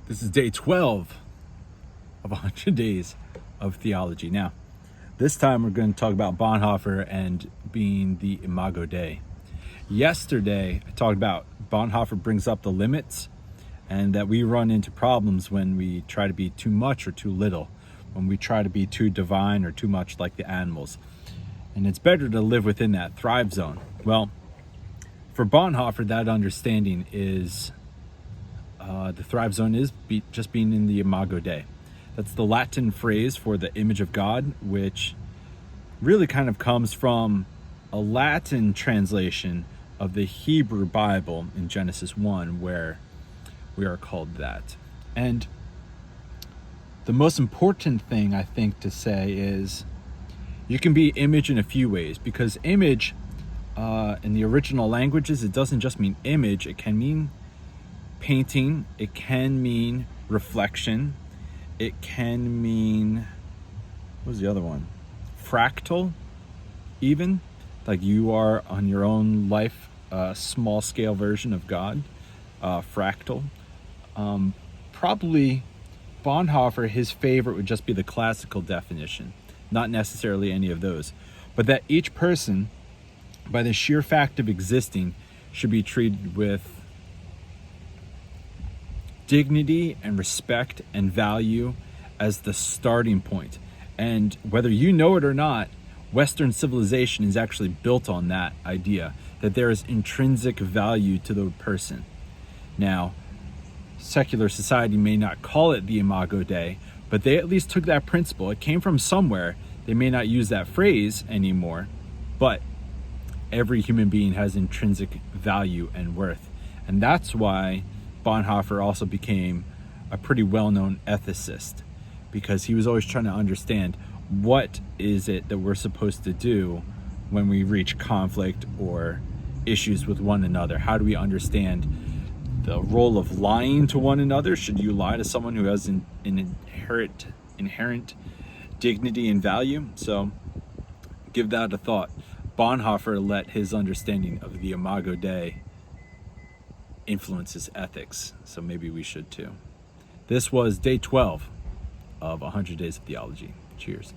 This is day 12 of 100 days of theology. Now, this time we're going to talk about Bonhoeffer and being the Imago Dei. Yesterday, I talked about Bonhoeffer brings up the limits and that we run into problems when we try to be too much or too little, when we try to be too divine or too much like the animals. And it's better to live within that thrive zone. Well, for Bonhoeffer, that understanding is the thrive zone is just being in the Imago Dei. That's the Latin phrase for the image of God, which really kind of comes from a Latin translation of the Hebrew Bible in Genesis 1, where we are called that. And the most important thing I think to say is you can be image in a few ways, because image in the original languages, it doesn't just mean image, it can mean painting, it can mean reflection, it can mean, what was the other one? Fractal, even, like you are on your own life, small scale version of God, fractal. Probably Bonhoeffer, his favorite would just be the classical definition, not necessarily any of those, but that each person, by the sheer fact of existing, should be treated with dignity and respect and value as the starting point. And whether you know it or not, Western civilization is actually built on that idea, that there is intrinsic value to the person. Now, secular society may not call it the Imago Dei, but they at least took that principle. It came from somewhere. They may not use that phrase anymore, but every human being has intrinsic value and worth. And that's why Bonhoeffer also became a pretty well-known ethicist, because he was always trying to understand what is it that we're supposed to do when we reach conflict or issues with one another. How do we understand the role of lying to one another? Should you lie to someone who has an inherent dignity and value? So give that a thought. Bonhoeffer let his understanding of the Imago Dei influence his ethics, so maybe we should too. This was day 12 of 100 Days of Theology. Cheers.